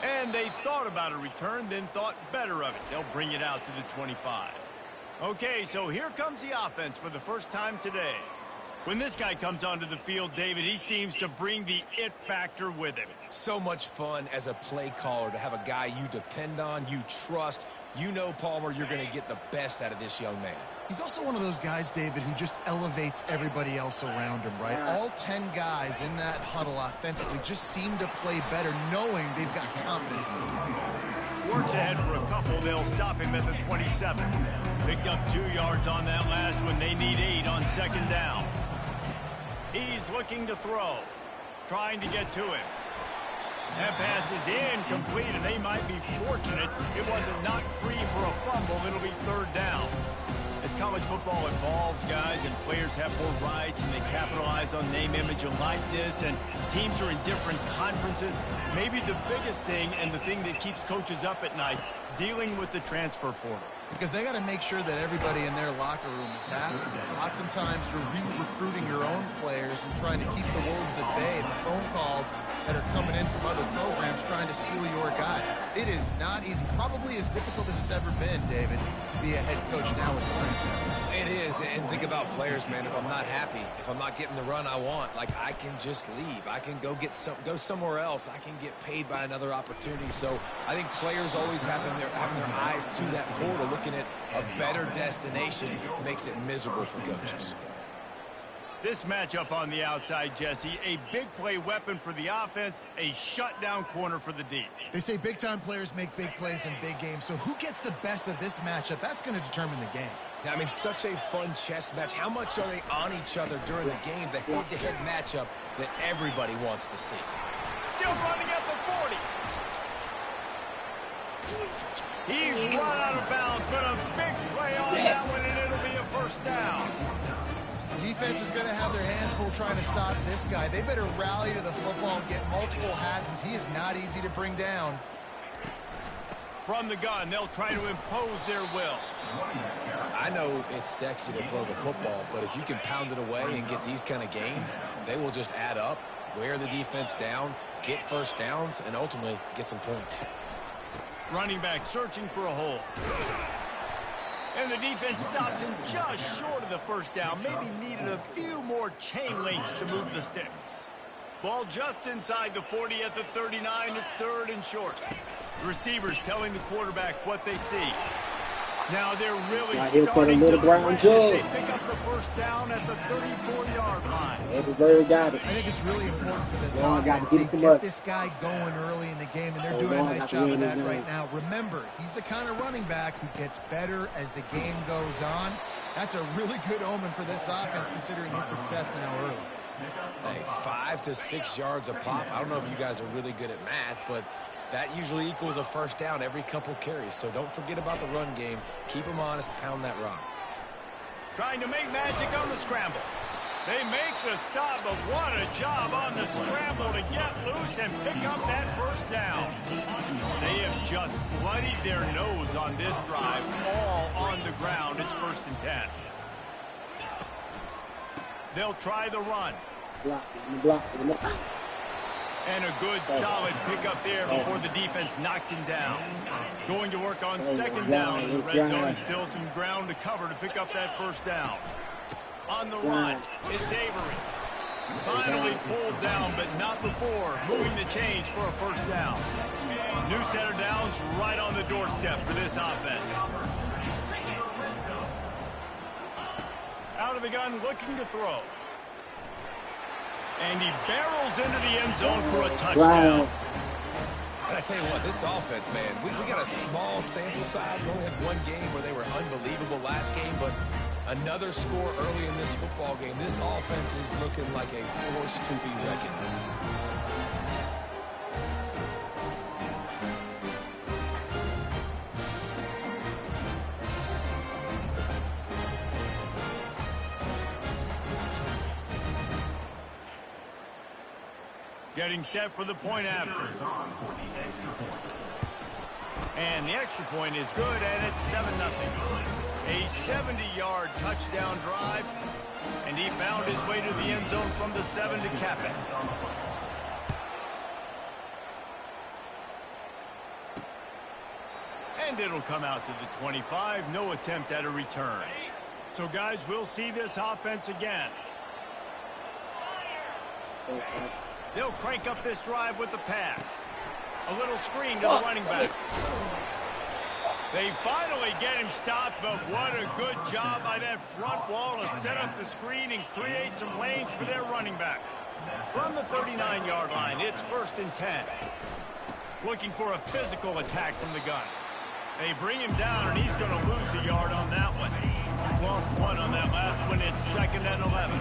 And they thought about a return, then thought better of it. They'll bring it out to the 25. Okay, so here comes the offense for the first time today. When this guy comes onto the field, David, he seems to bring the it factor with him. So much fun as a play caller to have a guy you depend on, you trust. You know, Palmer, you're going to get the best out of this young man. He's also one of those guys, David, who just elevates everybody else around him, right? All 10 guys in that huddle offensively just seem to play better knowing they've got confidence in this guy. Works ahead for a couple. They'll stop him at the 27. Picked up 2 yards on that last one. They need 8 on second down. He's looking to throw, trying to get to him. That pass is incomplete, and they might be fortunate it wasn't knocked free for a fumble. It'll be third down. As college football evolves, guys, and players have more rights, and they capitalize on name, image, and likeness, and teams are in different conferences, maybe the biggest thing and the thing that keeps coaches up at night, dealing with the transfer portal. Because they got to make sure that everybody in their locker room is happy. Oftentimes, you're re-recruiting your own players and trying to keep the wolves at bay. The phone calls that are coming in from other programs trying to steal your guys. It is not easy. Probably as difficult as it's ever been, David, to be a head coach now with the transfer. It is, and think about players, man. If I'm not happy, if I'm not getting the run I want, like, I can just leave. I can go somewhere else. I can get paid by another opportunity. So I think players always having their eyes to that portal, looking at a better destination, makes it miserable for coaches. This matchup on the outside, Jesse, a big play weapon for the offense, a shutdown corner for the D. They say big-time players make big plays in big games, so who gets the best of this matchup? That's going to determine the game. I mean, such a fun chess match. How much are they on each other during the game, the head-to-head matchup that everybody wants to see? Still running at the 40. He's run out of bounds, but a big play on that one, and it'll be a first down. This defense is going to have their hands full trying to stop this guy. They better rally to the football and get multiple hats because he is not easy to bring down. From the gun, they'll try to impose their will. I know it's sexy to throw the football, but if you can pound it away and get these kind of gains, they will just add up, wear the defense down, get first downs, and ultimately get some points. Running back searching for a hole. And the defense stops him just short of the first down. Maybe needed a few more chain links to move the sticks. Ball just inside the 40 at the 39. It's third and short. The receivers telling the quarterback what they see. Now they're really starting to press. They pick up the first down at the 34-yard line. Everybody got it. I think it's really important for this offense. They get this guy going early in the game, and they're doing a nice job of that right now. Remember, he's the kind of running back who gets better as the game goes on. That's a really good omen for this offense, considering his success now early. Hey, 5 to 6 yards a pop. I don't know if you guys are really good at math, but that usually equals a first down every couple carries. So don't forget about the run game. Keep them honest. Pound that rock. Trying to make magic on the scramble. They make the stop, but what a job on the scramble to get loose and pick up that first down. They have just bloodied their nose on this drive, all on the ground. It's 1st and 10. They'll try the run. And a good, solid pickup there before the defense knocks him down. Going to work on second down in the red zone, and still some ground to cover to pick up that first down. On the run, it's Avery. Finally pulled down, but not before moving the chains for a first down. New set of downs right on the doorstep for this offense. Out of the gun, looking to throw. And he barrels into the end zone for a touchdown. And I tell you what, this offense, man, we got a small sample size. We only had one game where they were unbelievable last game, but another score early in this football game. This offense is looking like a force to be reckoned with. Getting set for the point after. And the extra point is good, and it's 7-0. A 70-yard touchdown drive, and he found his way to the end zone from the 7 to cap it. And it'll come out to the 25. No attempt at a return. So, guys, we'll see this offense again. They'll crank up this drive with the pass. A little screen to the running back. They finally get him stopped, but what a good job by that front wall to set up the screen and create some lanes for their running back. From the 39-yard line, it's 1st and 10. Looking for a physical attack from the gun. They bring him down, and he's going to lose a yard on that one. Lost 1 on that last one. It's 2nd and 11.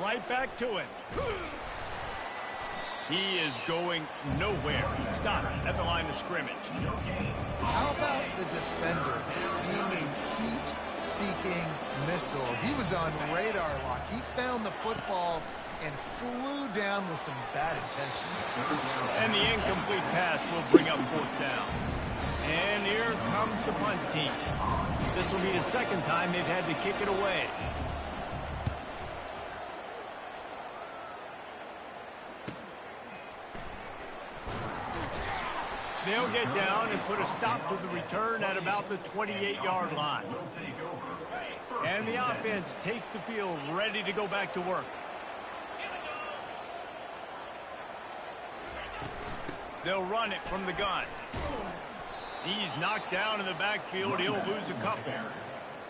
Right back to it. He is going nowhere. Stop at the line of scrimmage. How about the defender being a heat-seeking missile? He was on radar lock. He found the football and flew down with some bad intentions. And the incomplete pass will bring up 4th down. And here comes the punt team. This will be the 2nd time they've had to kick it away. They'll get down and put a stop to the return at about the 28-yard line. And the offense takes the field ready to go back to work. They'll run it from the gun. He's knocked down in the backfield. He'll lose a couple.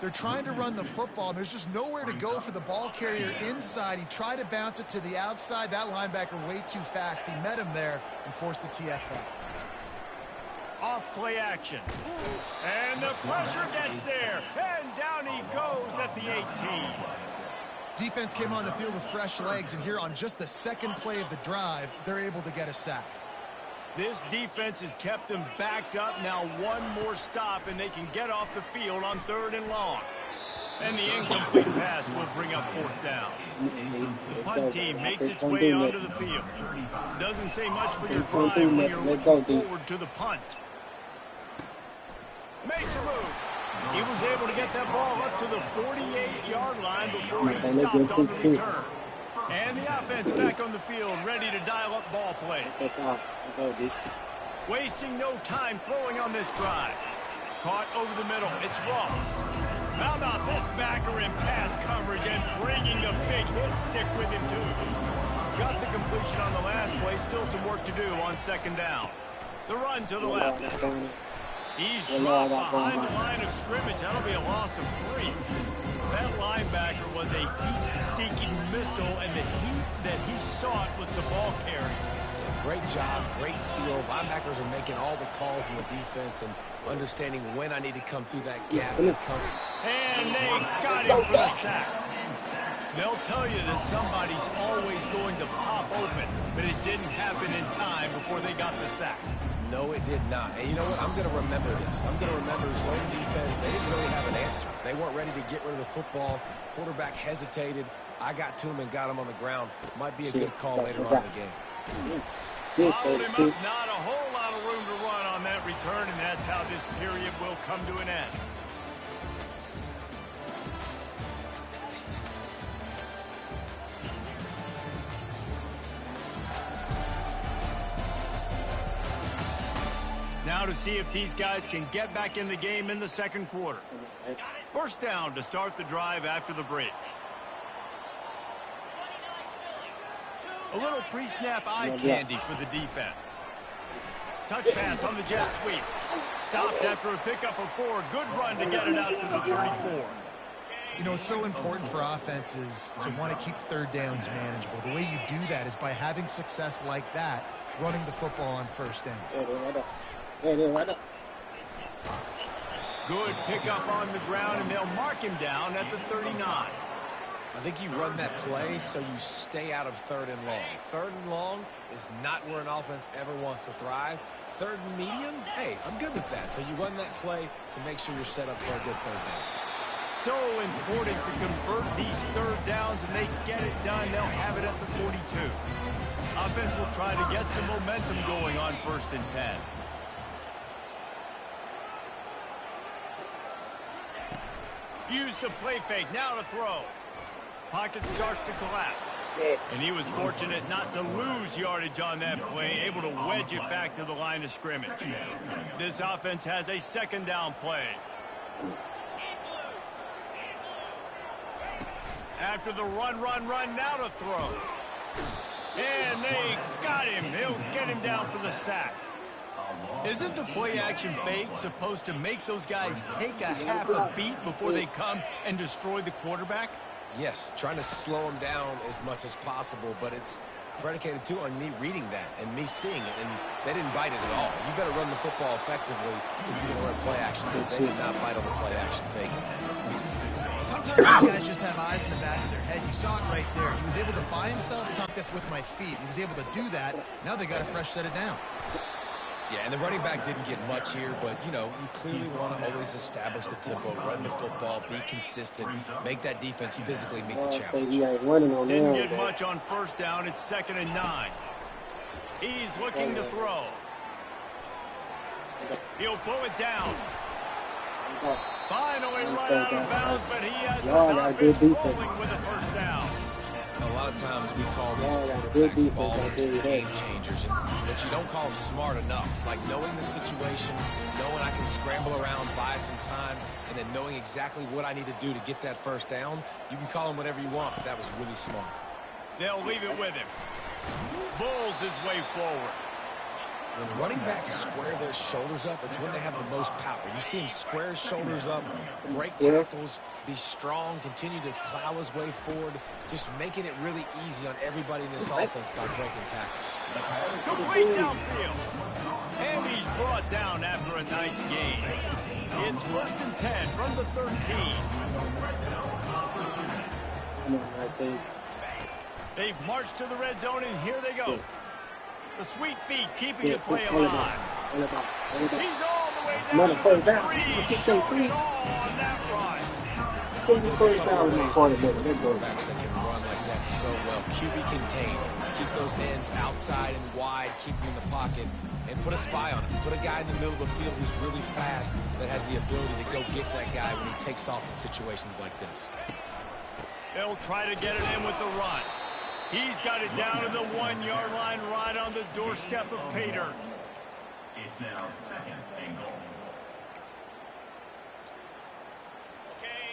They're trying to run the football, and there's just nowhere to go for the ball carrier inside. He tried to bounce it to the outside. That linebacker way too fast. He met him there and forced the TFL. Off play action. And the pressure gets there. And down he goes at the 18. Defense came on the field with fresh legs, and here on just the 2nd play of the drive, they're able to get a sack. This defense has kept them backed up. Now one more stop, and they can get off the field on 3rd and long. And the incomplete pass will bring up 4th down. The punt team makes its way onto the field. Doesn't say much for your drive when you're looking forward to the punt. Makes a move. He was able to get that ball up to the 48-yard line before he stopped on the return. And the offense back on the field, ready to dial up ball plays. Wasting no time throwing on this drive. Caught over the middle. It's Ross. How about this backer in pass coverage and bringing the big hit stick with him, too. Got the completion on the last play. Still some work to do on 2nd down. The run to the left. He's dropped behind the line of scrimmage. That'll be a loss of 3. That linebacker was a heat-seeking missile, and the heat that he sought was the ball carrier. Great job, great feel. Linebackers are making all the calls in the defense and understanding when I need to come through that gap. And they got him for the sack. They'll tell you that somebody's always going to pop open, but it didn't happen in time before they got the sack. No, it did not. And you know what? I'm going to remember this. I'm going to remember zone defense. They didn't really have an answer. They weren't ready to get rid of the football. Quarterback hesitated. I got to him and got him on the ground. Might be a good call later on in the game. Followed him up. Not a whole lot of room to run on that return, and that's how this period will come to an end. Now to see if these guys can get back in the game in the 2nd quarter. 1st down to start the drive after the break. A little pre-snap eye candy for the defense. Touch pass on the jet sweep. Stopped after a pickup of 4. Good run to get it out to the 34. You know, it's so important for offenses to want to keep 3rd downs manageable. The way you do that is by having success like that, running the football on 1st down. Good pickup on the ground, and they'll mark him down at the 39. I think you run that play so you stay out of 3rd and long. 3rd and long is not where an offense ever wants to thrive. 3rd and medium, hey, I'm good with that. So you run that play to make sure you're set up for a good 3rd down. So important to convert these third downs, and they get it done. They'll have it at the 42. Offense will try to get some momentum going on 1st and 10. Use the play fake, now to throw. Pocket starts to collapse. And he was fortunate not to lose yardage on that play, able to wedge it back to the line of scrimmage. This offense has a 2nd down play. After the run, now to throw. And they got him. He'll get him down for the sack. Isn't the play-action fake supposed to make those guys take a half a beat before they come and destroy the quarterback? Yes, trying to slow him down as much as possible, but it's predicated, too, on me reading that and me seeing it, and they didn't bite it at all. You better run the football effectively if you're going to run play-action, because they did not bite on the play-action fake. Sometimes these guys just have eyes in the back of their head. You saw it right there. He was able to buy himself time with my feet. He was able to do that. Now they got a fresh set of downs. Yeah, and the running back didn't get much here, but, you know, you clearly want to always establish the tempo, run the football, be consistent, make that defense physically meet the challenge. Didn't get much on 1st down. It's 2nd and 9. He's looking to throw. He'll pull it down. Finally run out of bounds, but he has his offense rolling with a 1st down. A lot of times we call these quarterbacks ballers and game changers, but you don't call them smart enough. Like knowing the situation, knowing I can scramble around, buy some time, and then knowing exactly what I need to do to get that 1st down. You can call them whatever you want, but that was really smart. They'll leave it with him. Bulls his way forward. When running backs square their shoulders up, it's when they have the most power. You see him square his shoulders up, break tackles, be strong, continue to plow his way forward, just making it really easy on everybody in this offense by breaking tackles. Complete downfield. And he's brought down after a nice gain. It's 1st and 10 from the 13. They've marched to the red zone, and here they go. The sweet feet keeping the play alive. He's all the way down to the 3, showing it all on that run. There's a couple of ways to deal with quarterbacks that can run like that so well. QB contained. Keep those ends outside and wide, keep them in the pocket, and put a spy on him. Put a guy in the middle of the field who's really fast that has the ability to go get that guy when he takes off in situations like this. They'll try to get it in with the run. He's got it down to the 1-yard line, right on the doorstep of Pater. It's now 2nd and goal.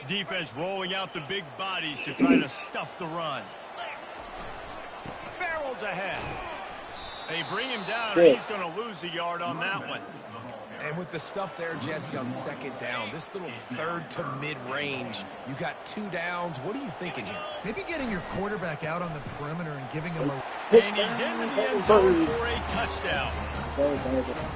Defense rolling out the big bodies to try to stuff the run. Barrels ahead. They bring him down, and he's going to lose a yard on that one. And with the stuff there, Jesse, on 2nd down, this little 3rd to mid-range, you got 2 downs. What are you thinking here? Maybe getting your quarterback out on the perimeter and giving him a... And he's into the end zone for a touchdown.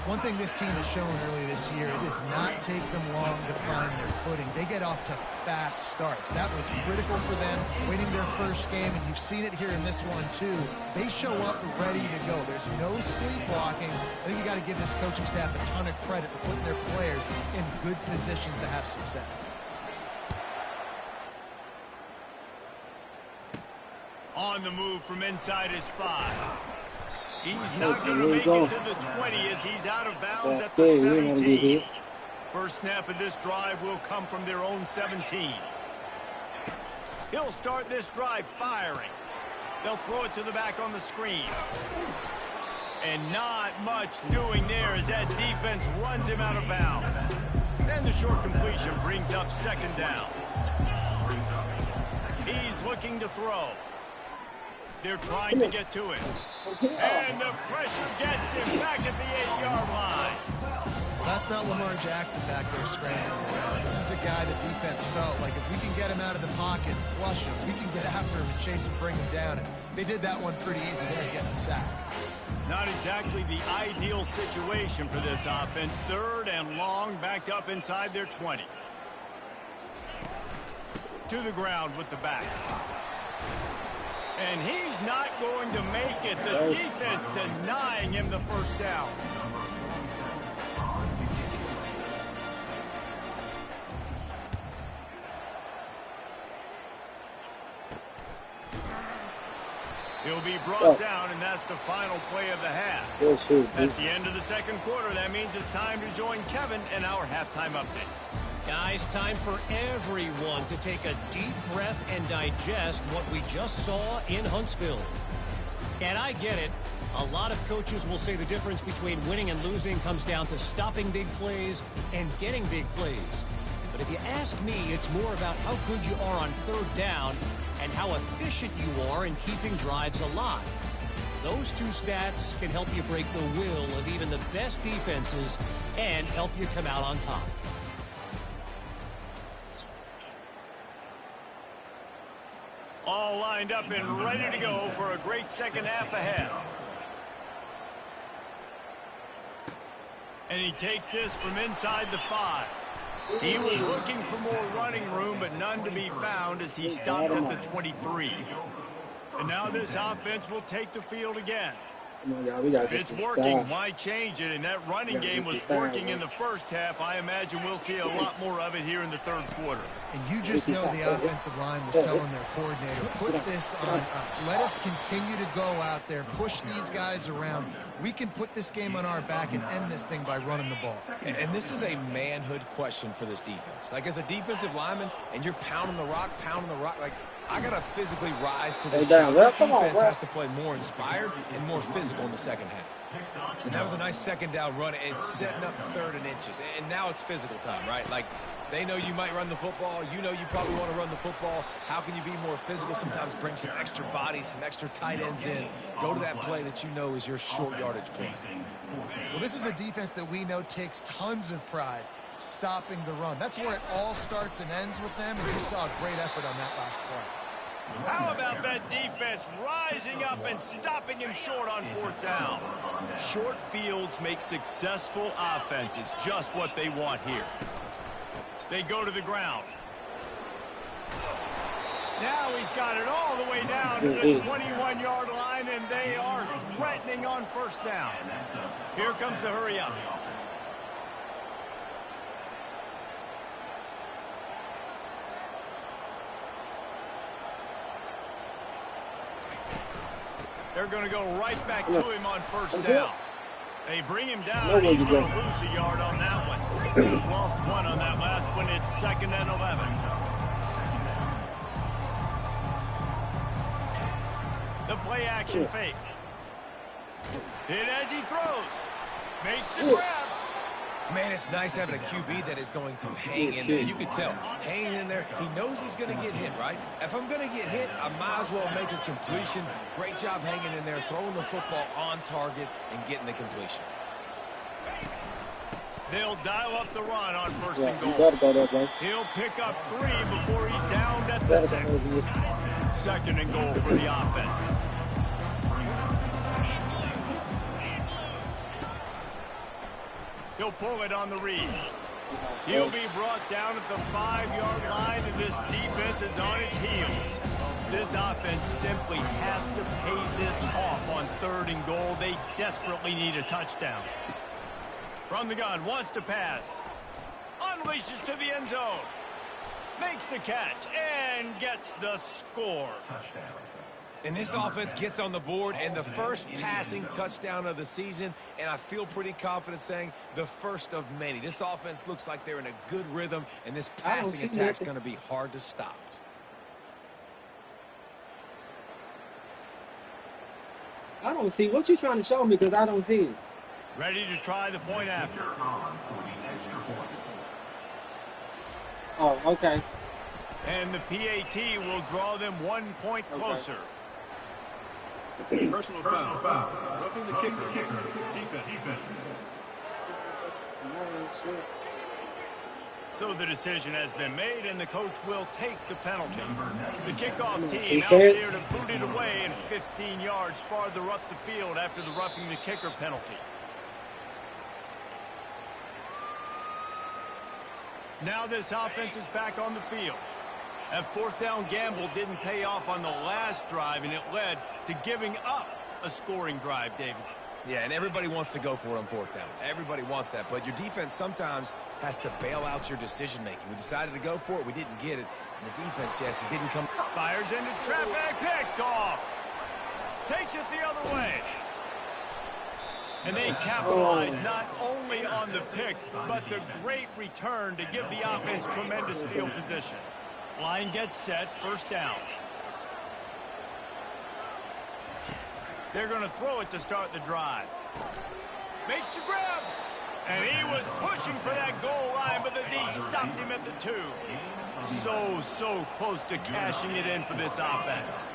One thing this team has shown earlier this year, it does not take them long to find their footing. They get off to fast starts. That was critical for them, winning their 1st game, and you've seen it here in this one, too. They show up ready to go. There's no sleepwalking. I think you got to give this coaching staff a ton of credit for putting their players in good positions to have success. On the move from inside his 5. He's not going to make it to the 20 as he's out of bounds at the 17. First snap of this drive will come from their own 17. He'll start this drive firing. They'll throw it to the back on the screen. And not much doing there as that defense runs him out of bounds. And the short completion brings up 2nd down. He's looking to throw. They're trying to get to it. And the pressure gets him back at the 8-yard line. That's not Lamar Jackson back there scrambling around. This is a guy the defense felt like if we can get him out of the pocket and flush him, we can get after him and chase him, bring him down. And they did that one pretty easy there, getting a sack. Not exactly the ideal situation for this offense. 3rd and long, backed up inside their 20. To the ground with the back. And he's not going to make it. The defense denying him the 1st down. He'll be brought down, and that's the final play of the half. That's the end of the second quarter. That means it's time to join Kevin in our halftime update. Guys, time for everyone to take a deep breath and digest what we just saw in Huntsville. And I get it. A lot of coaches will say the difference between winning and losing comes down to stopping big plays and getting big plays. But if you ask me, it's more about how good you are on third down and how efficient you are in keeping drives alive. Those two stats can help you break the will of even the best defenses and help you come out on top. All lined up and ready to go for a great second half ahead. And he takes this from inside the 5. He was looking for more running room, but none to be found as he stopped at the 23. And now this offense will take the field again. If it's working, why change it? And that running game was working in the first half. I imagine we'll see a lot more of it here in the third quarter. And you just know the offensive line was telling their coordinator, put this on us. Let us continue to go out there, push these guys around. We can put this game on our back and end this thing by running the ball. And this is a manhood question for this defense. Like, as a defensive lineman, and you're pounding the rock, like, I got to physically rise to this challenge. This defense has to play more inspired and more physical in the second half. And that was a nice second down run. It's setting up third and inches. And now it's physical time, right? Like, they know you might run the football. You know you probably want to run the football. How can you be more physical? Sometimes bring some extra bodies, some extra tight ends in. Go to that play that you know is your short yardage play. Well, this is a defense that we know takes tons of pride stopping the run. That's where it all starts and ends with them, and you saw a great effort on that last play. How about that defense rising up and stopping him short on fourth down? Short fields make successful offenses just what they want here. They go to the ground. Now he's got it all the way down to the 21-yard line, and they are threatening on first down. Here comes the hurry up. They're going to go right back to him on first down. They bring him down, and he's going to lose a yard on that one. Lost one on that last one. It's 2nd and 11. The play action fake. Hit as he throws. Makes the grab. Man, it's nice having a QB that is going to hang in there. You can tell, hanging in there. He knows he's going to get hit, right? If I'm going to get hit, I might as well make a completion. Great job hanging in there, throwing the football on target and getting the completion. They'll dial up the run on first and goal. He'll pick up 3 before he's downed at the 6. 2nd and goal for the offense. He'll pull it on the read. He'll be brought down at the 5-yard line, and this defense is on its heels. This offense simply has to pay this off on 3rd and goal. They desperately need a touchdown. From the gun, wants to pass. Unleashes to the end zone. Makes the catch and gets the score. And this offense gets on the board, and the first passing touchdown of the season, and I feel pretty confident saying the first of many. This offense looks like they're in a good rhythm, and this passing attack's going to be hard to stop. I don't see what you're trying to show me because I don't see it. Ready to try the point after. Oh, okay. And the PAT will draw them 1 point closer. Personal foul. Roughing the kicker. Defense. So the decision has been made, and the coach will take the penalty. The kickoff team out there to boot it away and 15 yards farther up the field after the roughing the kicker penalty. Now this offense is back on the field. That 4th down gamble didn't pay off on the last drive, and it led to giving up a scoring drive, David. Yeah, and everybody wants to go for it on 4th down. Everybody wants that, but your defense sometimes has to bail out your decision-making. We decided to go for it. We didn't get it. And the defense, Jesse, didn't come. Fires into traffic. Picked off. Takes it the other way. And they capitalize not only on the pick, but the great return to give the offense tremendous field position. Line gets set, first down. They're going to throw it to start the drive. Makes the grab. And he was pushing for that goal line, but the D stopped him at the 2. So close to cashing it in for this offense.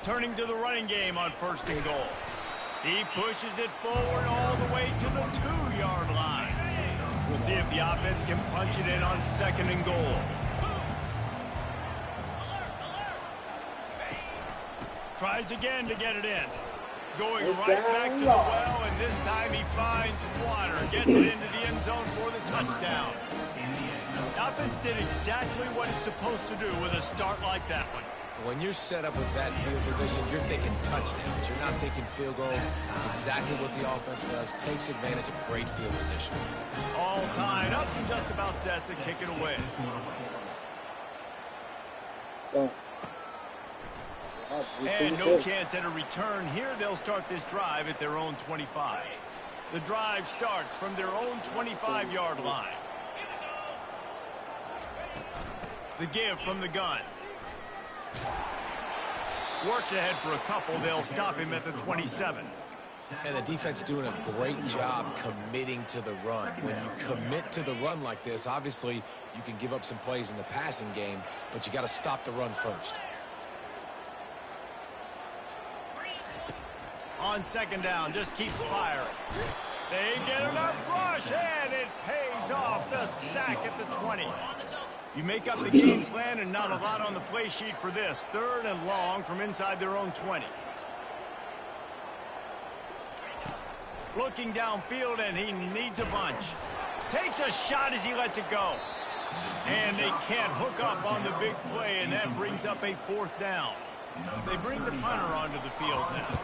Turning to the running game on first and goal. He pushes it forward all the way to the 2-yard line. We'll see if the offense can punch it in on second and goal. Tries again to get it in. Going right back to the well, and this time he finds water. Gets it into the end zone for the touchdown. The offense did exactly what it's supposed to do with a start like that one. When you're set up with that field position, you're thinking touchdowns. You're not thinking field goals. It's exactly what the offense does. Takes advantage of great field position. All tied up and just about set to kick it away. And no chance at a return here. They'll start this drive at their own 25. The drive starts from their own 25-yard line. The give from the gun. Works ahead for a couple. They'll stop him at the 27. And the defense doing a great job committing to the run. When you commit to the run like this, obviously you can give up some plays in the passing game, but you got to stop the run first. On second down, just keeps firing. They get enough rush, and it pays off. The sack at the 20. You make up the game plan and not a lot on the play sheet for this. Third and long from inside their own 20. Looking downfield, and he needs a bunch. Takes a shot as he lets it go. And they can't hook up on the big play, and that brings up a fourth down. They bring the punter onto the field now.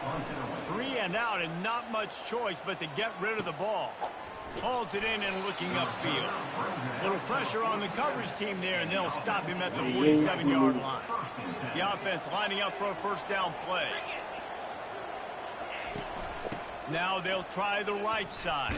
3 and out, and not much choice but to get rid of the ball. Hauls it in and looking upfield. Little pressure on the coverage team there, and they'll stop him at the 47-yard line. The offense lining up for a first down play. Now they'll try the right side.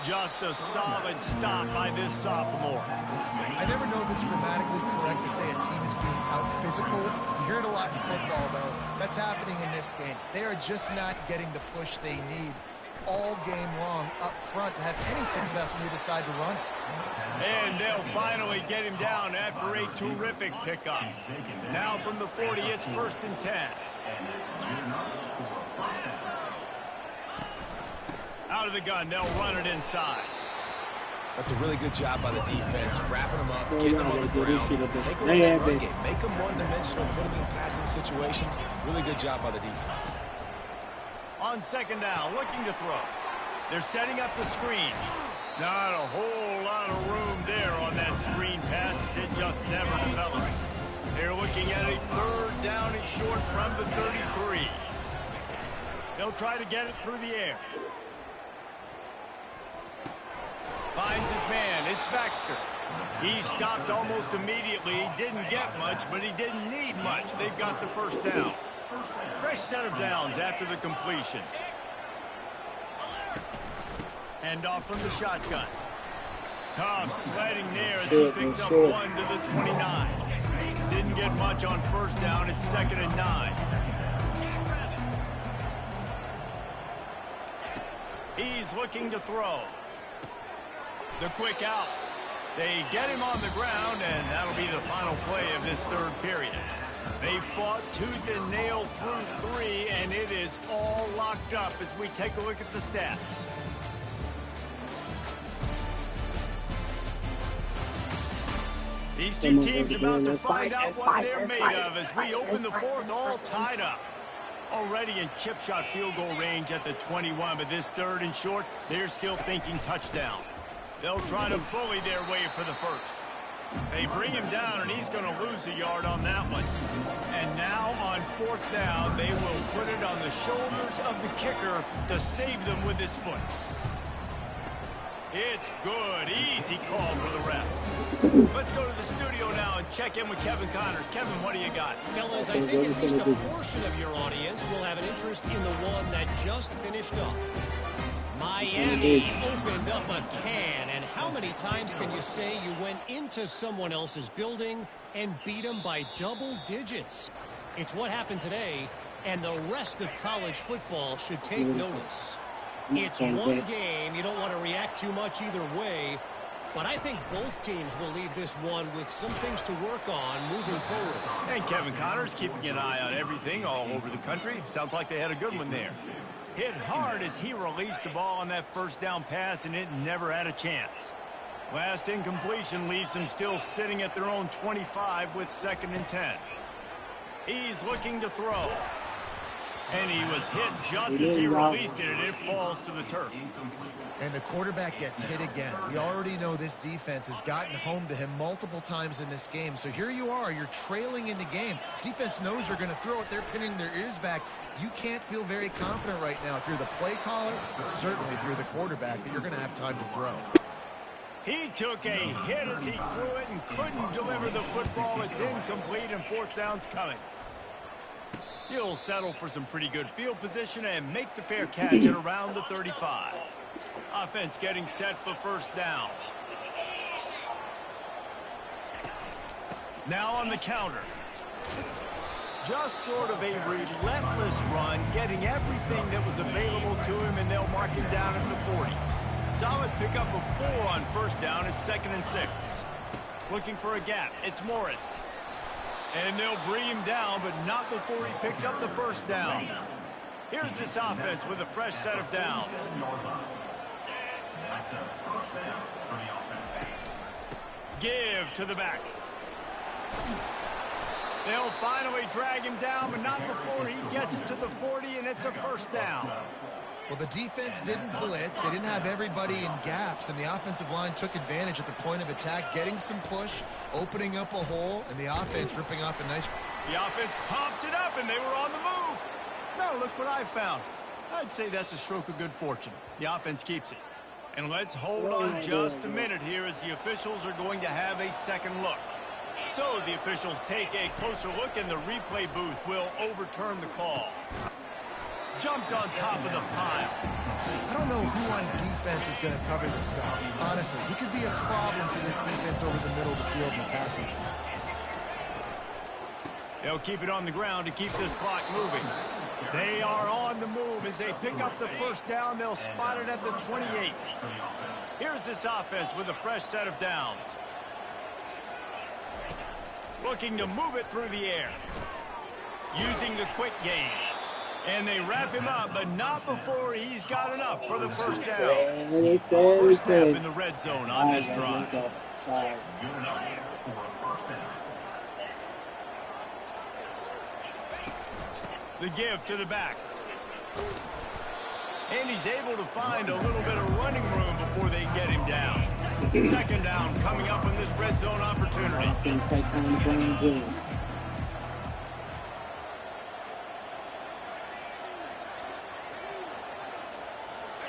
Just a solid stop by this sophomore. I never know if it's grammatically correct to say a team is being out-physicaled. You hear it a lot in football, though. That's happening in this game. They are just not getting the push they need all game long up front to have any success when they decide to run it. And they'll finally get him down after a terrific pickup. Now from the 40, it's first and 10. Out of the gun, they'll run it inside. That's a really good job by the defense, wrapping them up, getting them on the ground, take away that run game, make them one-dimensional, put them in passing situations. Really good job by the defense. On second down, looking to throw. They're setting up the screen. Not a whole lot of room there on that screen pass. It just never developed. They're looking at a third down and short from the 33. They'll try to get it through the air. Finds his man. It's Baxter. He stopped almost immediately. He didn't get much, but he didn't need much. They've got the first down. Fresh set of downs after the completion. Hand off from the shotgun. Tough sledding there as he picks up one to the 29. Didn't get much on first down. It's second and 9. He's looking to throw. The quick out. They get him on the ground, and that'll be the final play of this third period. They fought tooth and nail through 3, and it is all locked up as we take a look at the stats. These two teams about to find out what they're made of as we open the fourth all tied up. Already in chip shot field goal range at the 21, but this third and short, they're still thinking touchdown. They'll try to bully their way for the first. They bring him down, and he's going to lose a yard on that one. And now on fourth down, they will put it on the shoulders of the kicker to save them with his foot. It's good. Easy call for the ref. Let's go to the studio now and check in with Kevin Connors. Kevin, what do you got? Fellas, I think at least a portion of your audience will have an interest in the one that just finished up. Miami opened up a can, and how many times can you say you went into someone else's building and beat them by double digits? It's what happened today, and the rest of college football should take notice. It's one game. You don't want to react too much either way, but I think both teams will leave this one with some things to work on moving forward. And Kevin Connors keeping an eye on everything all over the country. Sounds like they had a good one there. Hit hard as he released the ball on that first down pass, and it never had a chance. Last incompletion leaves them still sitting at their own 25 with 2nd and 10. He's looking to throw. And he was hit just as he released it, and it falls to the turf. And the quarterback gets hit again. We already know this defense has gotten home to him multiple times in this game. So here you are, you're trailing in the game. Defense knows you're going to throw it. They're pinning their ears back. You can't feel very confident right now if you're the play caller, but certainly if you're the quarterback, that you're going to have time to throw. He took a hit as he threw it and couldn't deliver the football. It's incomplete, and 4th down's coming. He'll settle for some pretty good field position and make the fair catch at around the 35. Offense getting set for 1st down. Now on the counter. Just sort of a relentless run, getting everything that was available to him, and they'll mark him down at the 40. Solid pickup of 4 on 1st down. It's 2nd and 6. Looking for a gap. It's Morris. And they'll bring him down, but not before he picks up the 1st down. Here's this offense with a fresh set of downs. Give to the back. They'll finally drag him down, but not before he gets it to the 40, and it's a 1st down. Well, the defense didn't blitz. They didn't have everybody in gaps, and the offensive line took advantage at the point of attack, getting some push, opening up a hole, and the offense ripping off a nice... The offense pops it up, and they were on the move. Now look what I found. I'd say that's a stroke of good fortune. The offense keeps it. And let's hold on just a minute here as the officials are going to have a second look. So the officials take a closer look, and the replay booth will overturn the call. Jumped on top of the pile. I don't know who on defense is going to cover this guy. Honestly, he could be a problem for this defense over the middle of the field in the passing. They'll keep it on the ground to keep this clock moving. They are on the move as they pick up the 1st down. They'll spot it at the 28. Here's this offense with a fresh set of downs. Looking to move it through the air. Using the quick game. And they wrap him up, but not before he's got enough for the 1st down. First step in the red zone on this drive. The give to the back. And he's able to find a little bit of running room before they get him down. 2nd down coming up in this red zone opportunity.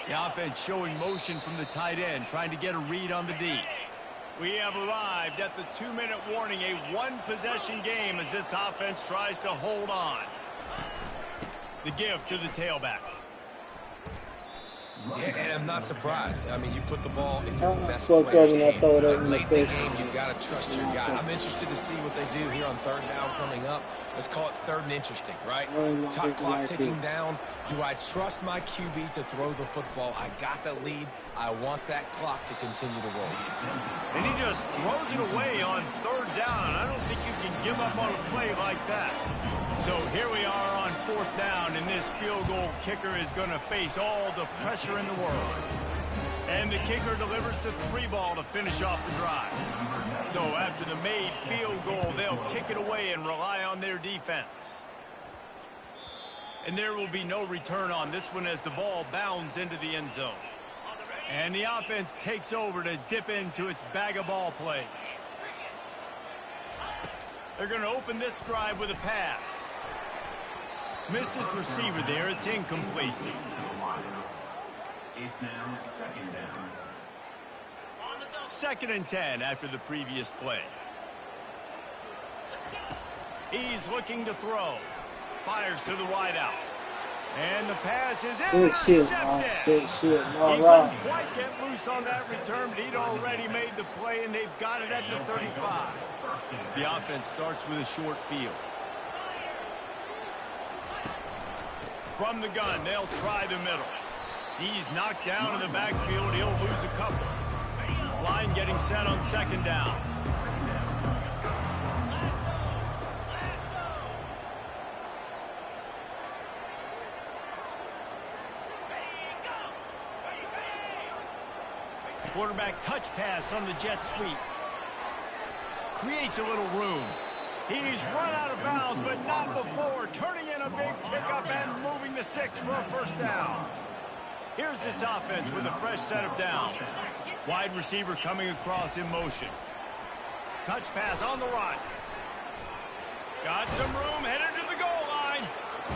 The offense showing motion from the tight end, trying to get a read on the D. We have arrived at the 2-minute warning, a 1-possession game as this offense tries to hold on. The give to the tailback. Yeah, and I'm not surprised. I mean, you put the ball in your best player's hands. Late in the game, you've got to trust your guy. I'm interested to see what they do here on 3rd down coming up. Let's call it 3rd and interesting, right? Top clock ticking down. Do I trust my QB to throw the football? I got the lead. I want that clock to continue to roll. And he just throws it away on 3rd down. I don't think you can give up on a play like that. So here we are on 4th down, and this field goal kicker is going to face all the pressure in the world. And the kicker delivers the 3-ball to finish off the drive. So after the made field goal, they'll kick it away and rely on their defense. And there will be no return on this one as the ball bounds into the end zone. And the offense takes over to dip into its bag of ball plays. They're going to open this drive with a pass. Missed his receiver there. It's incomplete. It's now 2nd down. 2nd and 10 after the previous play. He's looking to throw. Fires to the wideout. And the pass is Good shit, intercepted. man. Good shit. He No couldn't lie. quite get loose on that return, but he'd already made the play, and they've got it at the 35. The offense starts with a short field. From the gun, they'll try the middle. He's knocked down in the backfield. He'll lose a couple. Line getting set on 2nd down. Quarterback touch pass on the jet sweep. Creates a little room. He's run out of bounds, but not before. Turning in a big pickup and moving the sticks for a 1st down. Here's this offense with a fresh set of downs. Wide receiver coming across in motion. Touch pass on the run. Got some room, headed to the goal line.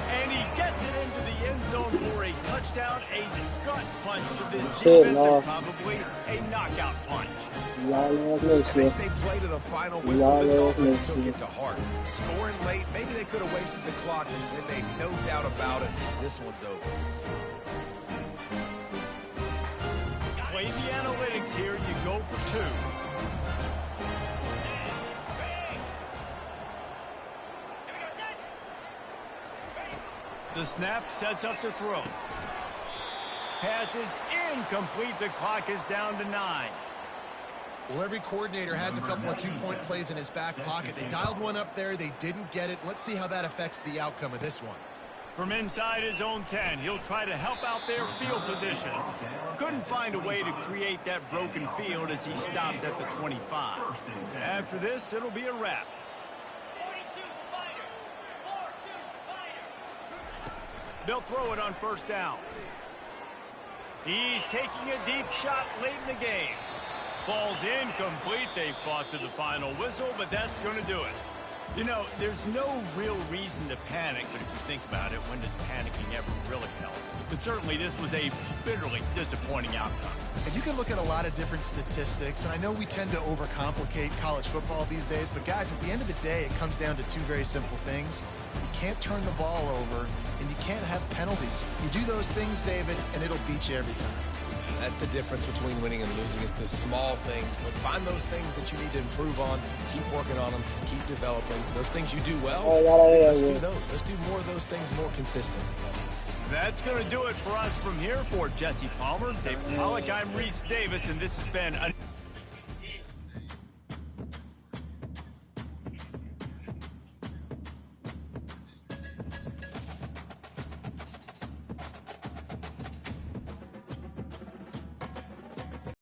And he gets it into the end zone for a touchdown, a gut punch to this defense, and probably a knockout punch. They say play to the final whistle. This offense took it to heart. Scoring late, maybe they could have wasted the clock, and they made no doubt about it. This one's over. Play the analytics here. You go for 2. The snap sets up the throw. Pass is incomplete. The clock is down to 9. Well, every coordinator has a couple of 2-point plays in his back pocket. They dialed one up there. They didn't get it. Let's see how that affects the outcome of this one. From inside his own 10, he'll try to help out their field position. Couldn't find a way to create that broken field as he stopped at the 25. After this, it'll be a wrap. They'll throw it on 1st down. He's taking a deep shot late in the game. Falls incomplete. They fought to the final whistle, but that's going to do it. You know, there's no real reason to panic, but if you think about it, when does panicking ever really help? But certainly this was a bitterly disappointing outcome. And you can look at a lot of different statistics, and I know we tend to overcomplicate college football these days, but guys, at the end of the day, it comes down to 2 very simple things. You can't turn the ball over, and you can't have penalties. You do those things, David, and it'll beat you every time. That's the difference between winning and losing. It's the small things, but find those things that you need to improve on. Keep working on them. Keep developing. Those things you do well, let's do those. Let's do more of those things more consistent. That's going to do it for us from here. For Jesse Palmer, David Pollack, I'm Reese Davis, and this has been